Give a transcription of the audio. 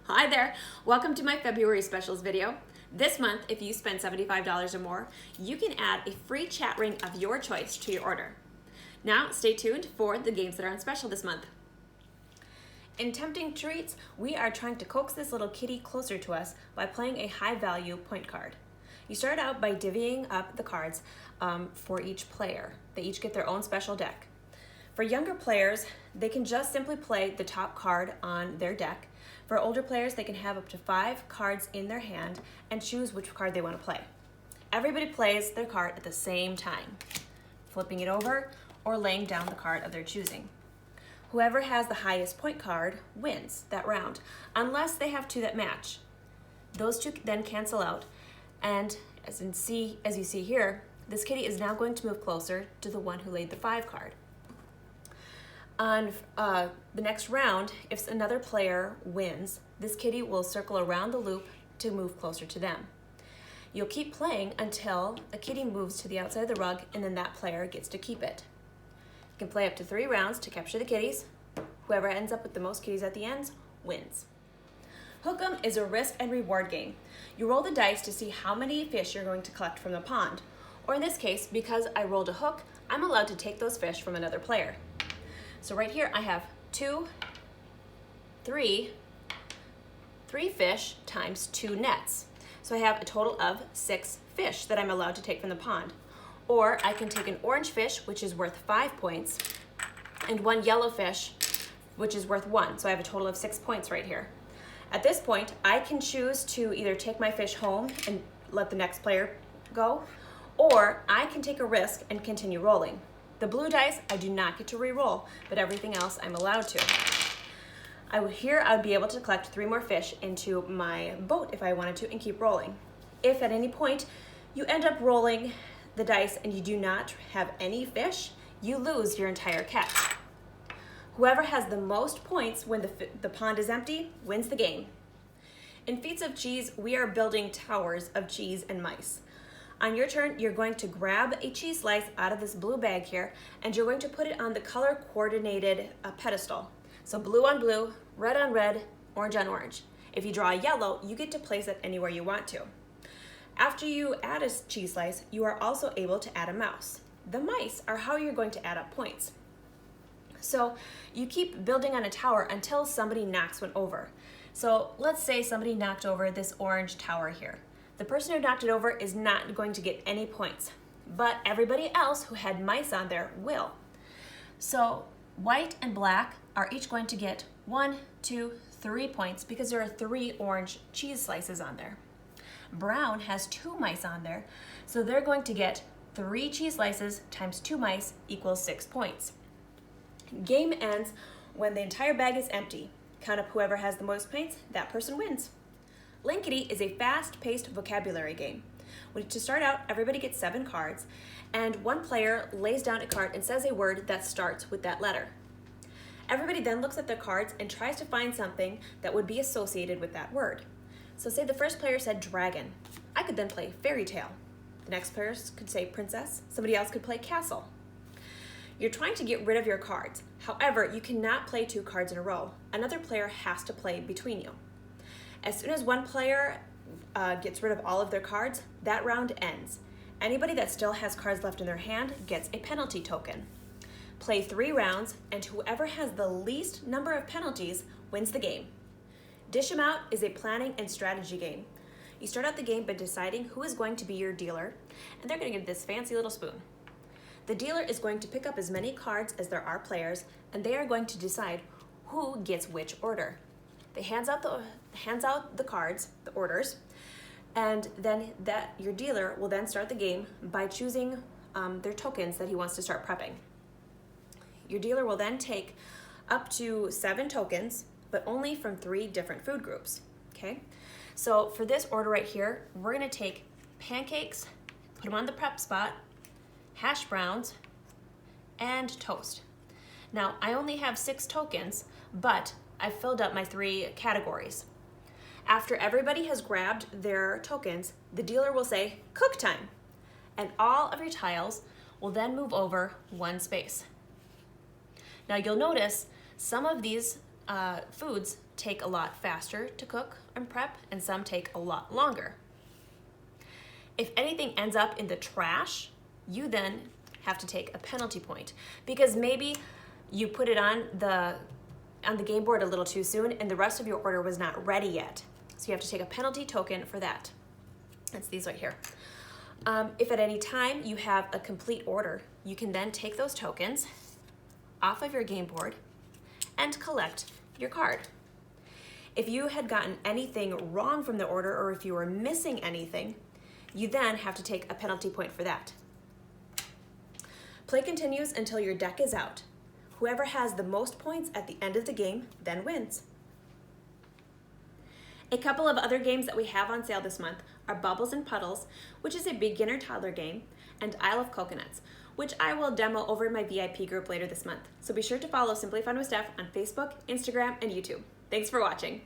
Hi there, welcome to my February specials video. This month, if you spend $75 or more, you can add a free chat ring of your choice to your order. Now, stay tuned for the games that are on special this month. In Tempting Treats, we are trying to coax this little kitty closer to us by playing a high-value point card. You start out by divvying up the cards for each player. They each get their own special deck. For younger players, they can just simply play the top card on their deck. For older players, they can have up to 5 cards in their hand and choose which card they want to play. Everybody plays their card at the same time, flipping it over or laying down the card of their choosing. Whoever has the highest point card wins that round, unless they have 2 that match. Those 2 then cancel out, and as you see here, this kitty is now going to move closer to the one who laid the 5 card. On the next round, if another player wins, this kitty will circle around the loop to move closer to them. You'll keep playing until a kitty moves to the outside of the rug, and then that player gets to keep it. You can play up to 3 rounds to capture the kitties. Whoever ends up with the most kitties at the end wins. Hookum is a risk and reward game. You roll the dice to see how many fish you're going to collect from the pond. Or in this case, because I rolled a hook, I'm allowed to take those fish from another player. So right here I have 3 fish times 2 nets. So I have a total of 6 fish that I'm allowed to take from the pond. Or I can take an orange fish, which is worth 5 points, and 1 yellow fish, which is worth 1. So I have a total of 6 points right here. At this point, I can choose to either take my fish home and let the next player go, or I can take a risk and continue rolling. The blue dice, I do not get to re-roll, but everything else I'm allowed to. Here I'd be able to collect 3 more fish into my boat if I wanted to and keep rolling. If at any point you end up rolling the dice and you do not have any fish, you lose your entire catch. Whoever has the most points when the pond is empty wins the game. In Feats of Cheese, we are building towers of cheese and mice. On your turn, you're going to grab a cheese slice out of this blue bag here, and you're going to put it on the color coordinated pedestal. So blue on blue, red on red, orange on orange. If you draw a yellow, you get to place it anywhere you want to. After you add a cheese slice, you are also able to add a mouse. The mice are how you're going to add up points. So you keep building on a tower until somebody knocks one over. So let's say somebody knocked over this orange tower here. The person who knocked it over is not going to get any points, but everybody else who had mice on there will. So white and black are each going to get 1, 2, 3 points because there are 3 orange cheese slices on there. Brown has 2 mice on there, so they're going to get 3 cheese slices times 2 mice equals 6 points. Game ends when the entire bag is empty. Count up whoever has the most points, that person wins. Linkity is a fast-paced vocabulary game. To start out, everybody gets 7 cards, and one player lays down a card and says a word that starts with that letter. Everybody then looks at their cards and tries to find something that would be associated with that word. So say the first player said dragon. I could then play fairy tale. The next player could say princess. Somebody else could play castle. You're trying to get rid of your cards. However, you cannot play 2 cards in a row. Another player has to play between you. As soon as one player gets rid of all of their cards, that round ends. Anybody that still has cards left in their hand gets a penalty token. Play 3 rounds, and whoever has the least number of penalties wins the game. Dish 'em Out is a planning and strategy game. You start out the game by deciding who is going to be your dealer, and they're going to get this fancy little spoon. The dealer is going to pick up as many cards as there are players, and they are going to decide who gets which order. They hands out the cards, the orders, and then your dealer will then start the game by choosing their tokens that he wants to start prepping. Your dealer will then take up to 7 tokens, but only from 3 different food groups. Okay, so for this order right here, we're going to take pancakes, put them on the prep spot, hash browns, and toast. Now, I only have 6 tokens, but I've filled up my 3 categories. After everybody has grabbed their tokens, the dealer will say, cook time, and all of your tiles will then move over 1 space. Now you'll notice some of these foods take a lot faster to cook and prep, and some take a lot longer. If anything ends up in the trash, you then have to take a penalty point, because maybe you put it on the game board a little too soon and the rest of your order was not ready yet. So you have to take a penalty token for that. That's these right here. If at any time you have a complete order, you can then take those tokens off of your game board and collect your card. If you had gotten anything wrong from the order, or if you were missing anything, you then have to take a penalty point for that. Play continues until your deck is out. Whoever has the most points at the end of the game then wins. A couple of other games that we have on sale this month are Bubbles and Puddles, which is a beginner toddler game, and Isle of Coconuts, which I will demo over in my VIP group later this month. So be sure to follow Simply Fun with Steph on Facebook, Instagram, and YouTube. Thanks for watching.